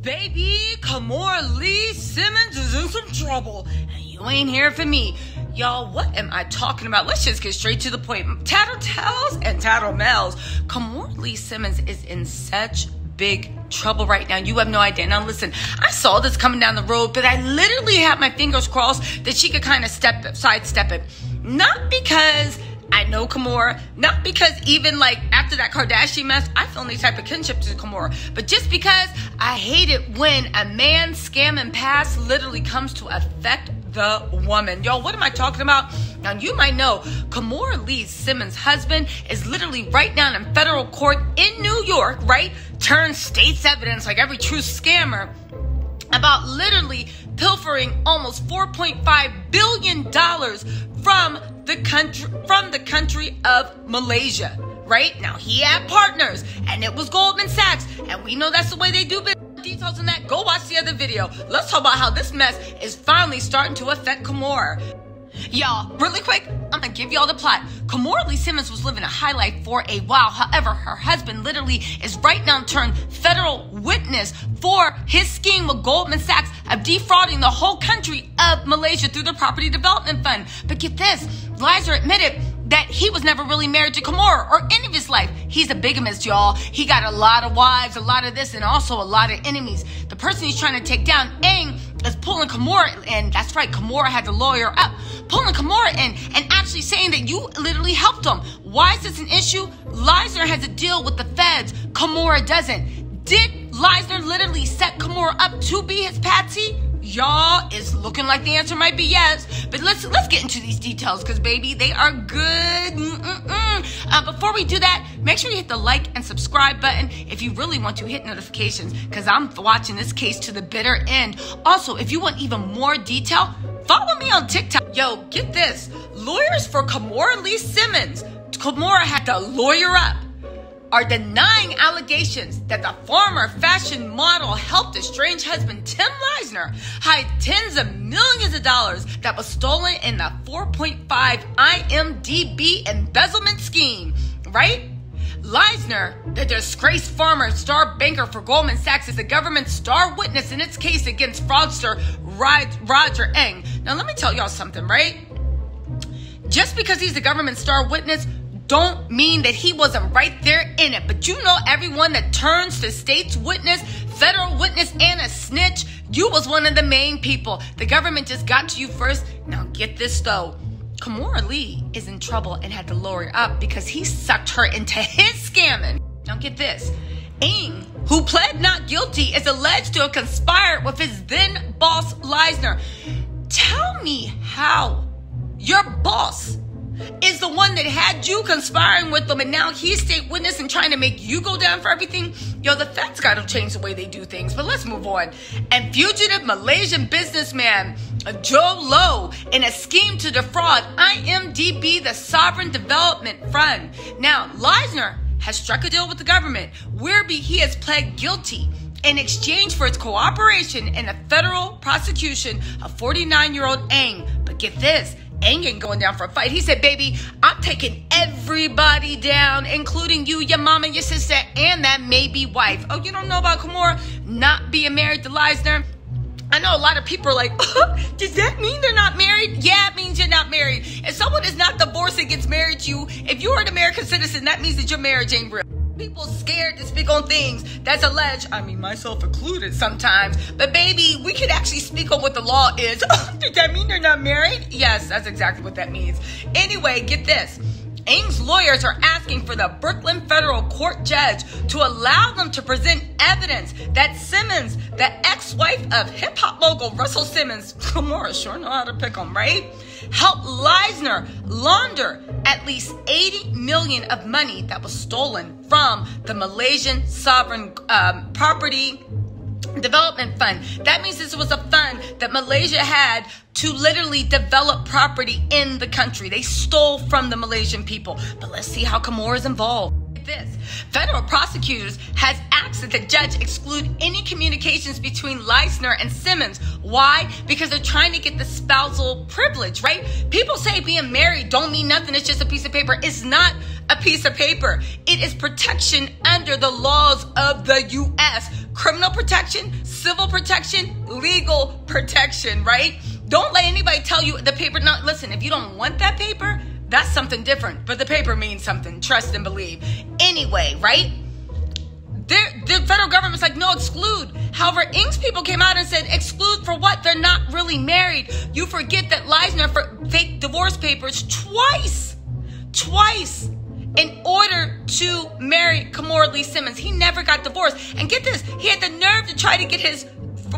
Baby, Kimora Lee Simmons is in some trouble, and you ain't here for me. Y'all, what am I talking about? Let's just get straight to the point. Tattle Tells and Tattle Tells. Kimora Lee Simmons is in such big trouble right now. You have no idea. Now listen, I saw this coming down the road, but I literally had my fingers crossed that she could kind of sidestep it. Not because I know Kimora, not because even like after that Kardashian mess, I feel any type of kinship to Kimora, but just because I hate it when a man's scamming past literally comes to affect the woman. Y'all, what am I talking about? Now, you might know Kimora Lee Simmons' husband is literally right now in federal court in New York, right? Turned state's evidence like every true scammer about literally pilfering almost $4.5 billion from the country of Malaysia, right? Now, he had partners, and it was Goldman Sachs, and we know that's the way they do business. Details on that, go watch the other video. Let's talk about how this mess is finally starting to affect Kimora. Y'all, really quick, I'm gonna give y'all the plot. Kimora Lee Simmons was living a high life for a while. However, her husband literally is right now turned federal witness for his scheme with Goldman Sachs of defrauding the whole country of Malaysia through the Property Development Fund. But get this, Lizer admitted that he was never really married to Kimora or any of his life. He's a bigamist, y'all. He got a lot of wives, a lot of this, and also a lot of enemies. The person he's trying to take down, Eng, is pulling Kimora in. That's right, Kimora had to lawyer up, pulling Kimora in and actually saying that you literally helped him. Why is this an issue? Lizer has a deal with the feds. Kimora doesn't. Did Lizer literally set Kimora up to be his patsy? Y'all, it's looking like the answer might be yes. But let's get into these details because, baby, they are good. Before we do that, make sure you hit the like and subscribe button. If you really want to, hit notifications because I'm watching this case to the bitter end. Also, if you want even more detail, follow me on TikTok. Yo, get this. Lawyers for Kimora Lee Simmons, Kimora had to lawyer up, are denying allegations that the former fashion model helped estranged husband Tim Leisner hide tens of millions of dollars that was stolen in the 4.5 IMDb embezzlement scheme, right? Leisner, the disgraced former star banker for Goldman Sachs, is the government's star witness in its case against fraudster Roger Eng. Now, let me tell y'all something, right? Just because he's the government star witness don't mean that he wasn't right there in it. But you know, everyone that turns to state's witness, federal witness, and a snitch, you was one of the main people. The government just got to you first. Now get this though. Kimora Lee is in trouble and had to lawyer up because he sucked her into his scamming. Now get this. Eng, who pled not guilty, is alleged to have conspired with his then boss, Leisner. Tell me how your boss is the one that had you conspiring with them, and now he's state witness and trying to make you go down for everything. Yo, the feds got to change the way they do things, but let's move on. And fugitive Malaysian businessman Joe Low in a scheme to defraud IMDb, the Sovereign Development Fund. Now, Leisner has struck a deal with the government whereby he has pled guilty in exchange for its cooperation in a federal prosecution of 49-year-old Eng. But get this, Eng ain't going down for a fight. He said, baby, I'm taking everybody down, including you, your mama, your sister, and that maybe wife. Oh, you don't know about Kimora not being married to Leisner? I know a lot of people are like, does that mean they're not married? Yeah, it means you're not married. If someone is not divorced and gets married to you, if you are an American citizen, that means that your marriage ain't real. People scared to speak on things that's alleged. I mean, myself included sometimes. But baby, we could actually speak on what the law is. Does that mean they're not married? Yes, that's exactly what that means. Anyway, get this. Eng's lawyers are asking for the Brooklyn federal court judge to allow them to present evidence that Simmons, the ex-wife of hip-hop mogul Russell Simmons, Kimora sure know how to pick them, right? Helped Leisner launder at least 80 million of money that was stolen from the Malaysian Sovereign Property Development Fund. That means this was a fund that Malaysia had to literally develop property in the country. They stole from the Malaysian people. But let's see how Kimora is involved. This federal prosecutors has asked that the judge exclude any communications between Leisner and Simmons. Why? Because they're trying to get the spousal privilege, right? People say being married don't mean nothing. It's just a piece of paper. It's not a piece of paper. It is protection under the laws of the U.S. criminal protection, civil protection, legal protection, right? Don't let anybody tell you the paper. Not listen, if you don't want that paper, that's something different. But the paper means something. Trust and believe. Anyway, right? The federal government's like, no, exclude. However, Ing's people came out and said, exclude for what? They're not really married. You forget that Leisner faked divorce papers twice, in order to marry Kimora Lee Simmons. He never got divorced. And get this, he had the nerve to try to get his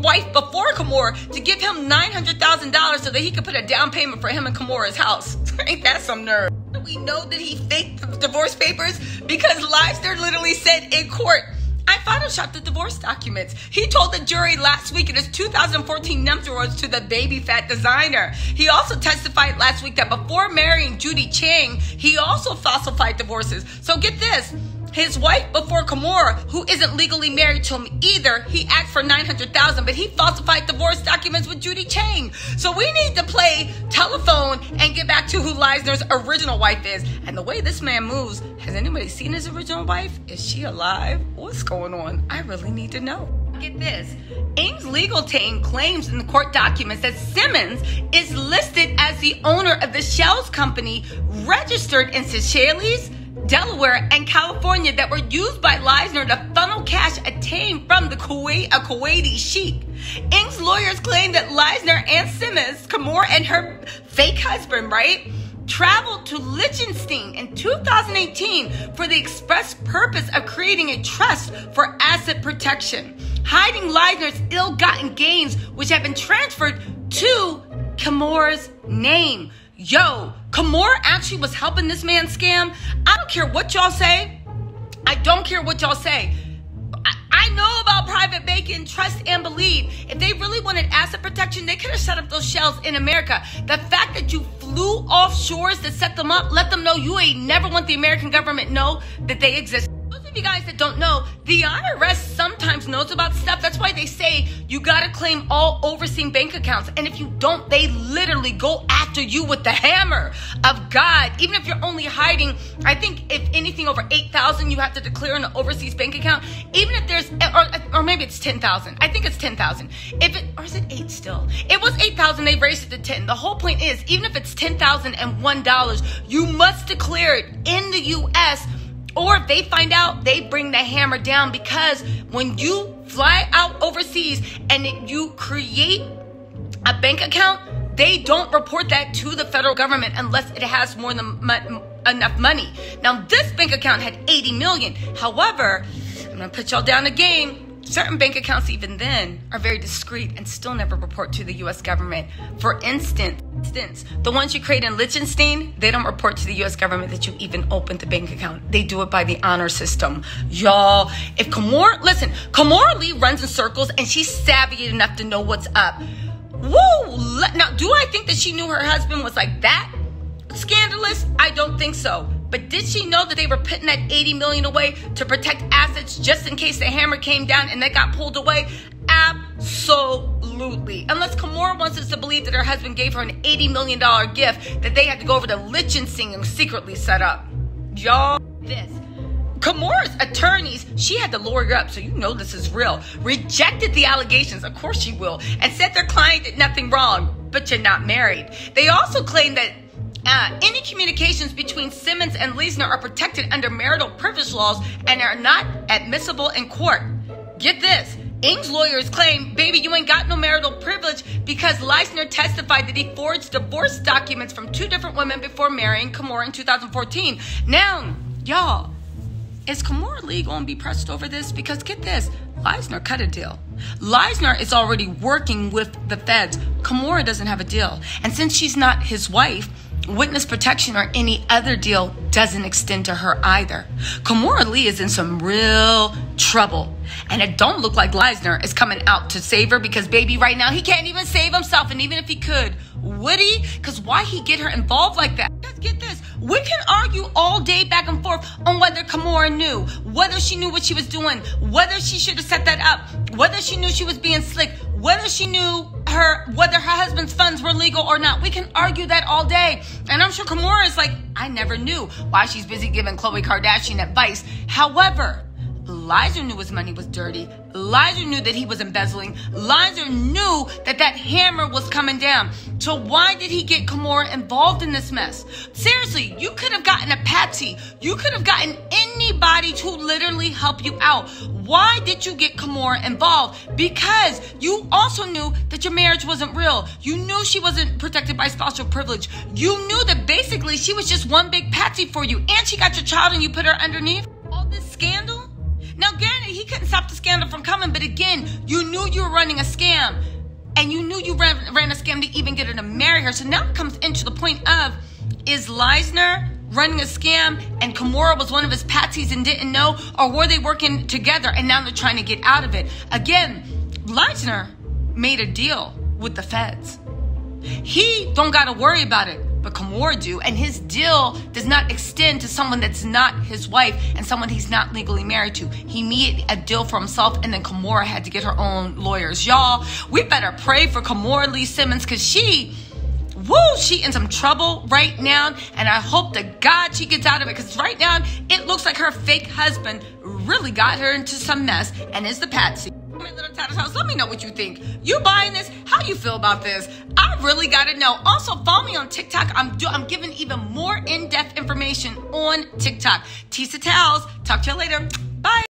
wife before Kimora to give him $900,000 so that he could put a down payment for him and Kimora's house. Ain't that some nerve? We know that he faked the divorce papers because Leisner literally said in court, I photoshopped the divorce documents. He told the jury last week in his 2014 nuptials to the baby fat designer. He also testified last week that before marrying Judy Chang, he also falsified divorces. So get this. His wife before Kimora, who isn't legally married to him either, he asked for $900,000, but he falsified divorce documents with Judy Chang. So we need to play telephone and get back to who Leisner's original wife is. And the way this man moves, has anybody seen his original wife? Is she alive? What's going on? I really need to know. Get this. Ing's legal team claims in the court documents that Simmons is listed as the owner of the Shells company registered in Seychelles, Delaware, and California that were used by Leisner to funnel cash attained from a Kuwaiti sheik. Ing's lawyers claim that Leisner and Simmons, Kimora and her fake husband, right, traveled to Liechtenstein in 2018 for the express purpose of creating a trust for asset protection, hiding Leisner's ill-gotten gains, which have been transferred to Kimora's name. Yo, Kimora actually was helping this man scam. I don't care what y'all say. I don't care what y'all say. I know about private banking, trust and believe. If they really wanted asset protection, they could have set up those shells in America. The fact that you flew offshores to set them up, let them know you ain't never want the American government know that they exist. Those of you guys that don't know, the IRS sometimes knows about stuff. That's why they say you gotta claim all overseas bank accounts. And if you don't, they literally go after you with the hammer of God. Even if you're only hiding, I think if anything over 8,000, you have to declare an overseas bank account. Even if there's, or maybe it's 10,000. I think it's 10,000. Or is it 8 still? It was 8,000. They raised it to 10. The whole point is, even if it's $10,001, you must declare it in the U.S. Or if they find out, they bring the hammer down, because when you fly out overseas and you create a bank account, they don't report that to the federal government unless it has more than enough money. Now, this bank account had 80 million. However, I'm going to put y'all down a game. Certain bank accounts, even then, are very discreet and still never report to the U.S. government. For instance, the ones you create in Liechtenstein, they don't report to the U.S. government that you even opened the bank account. They do it by the honor system. Y'all, if Kimora Lee runs in circles and she's savvy enough to know what's up. Woo! Now, do I think that she knew her husband was like that scandalous? I don't think so. But did she know that they were putting that 80 million away to protect assets just in case the hammer came down and they got pulled away? Absolutely. Unless Kimora wants us to believe that her husband gave her an $80 million gift that they had to go over to Liechtenstein and secretly set up. Y'all, this. Kimora's attorneys, she had to lawyer up, so you know this is real, rejected the allegations, of course she will, and said their client did nothing wrong, but you're not married. They also claim that any communications between Simmons and Leisner are protected under marital privilege laws and are not admissible in court. Get this. Ing's lawyers claim, baby, you ain't got no marital privilege because Leisner testified that he forged divorce documents from 2 different women before marrying Kimora in 2014. Now, y'all, is Kimora Lee going to be pressed over this? Because get this, Leisner cut a deal. Leisner is already working with the feds. Kimora doesn't have a deal. And since she's not his wife, witness protection or any other deal doesn't extend to her either. Kimora Lee is in some real trouble. And it don't look like Leisner is coming out to save her, because baby, right now he can't even save himself. And even if he could, would he? Because why he get her involved like that? Let's get this. We can argue all day back and forth on whether Kimora knew, whether she knew what she was doing, whether she should have set that up, whether she knew she was being slick, whether she knew whether her husband's funds were legal or not. We can argue that all day. And I'm sure Kimora is like, I never knew why she's busy giving Khloe Kardashian advice. However, Liza knew his money was dirty. Liza knew that he was embezzling. Liza knew that that hammer was coming down. So why did he get Kimora involved in this mess? Seriously, you could have gotten a patsy. You could have gotten anybody to literally help you out. Why did you get Kimora involved? Because you also knew that your marriage wasn't real. You knew she wasn't protected by spousal privilege. You knew that basically she was just one big patsy for you. And she got your child and you put her underneath. All this scandal? Now, granted, he couldn't stop the scandal from coming, but again, you knew you were running a scam. And you knew you ran a scam to even get her to marry her. So now it comes into the point of, is Leisner running a scam and Kimora was one of his patsies and didn't know? Or were they working together and now they're trying to get out of it? Again, Leisner made a deal with the feds. He don't got to worry about it, but Kimora do, and his deal does not extend to someone that's not his wife and someone he's not legally married to. He made a deal for himself, and then Kimora had to get her own lawyers. Y'all, we better pray for Kimora Lee Simmons, because she in some trouble right now, and I hope to God she gets out of it, because right now it looks like her fake husband really got her into some mess and is the patsy. My little Tattle Tells, let me know what you think. You buying this? How you feel about this? I really gotta know. Also, follow me on TikTok. I'm giving even more in-depth information on TikTok. TisaTellss. Talk to you later. Bye.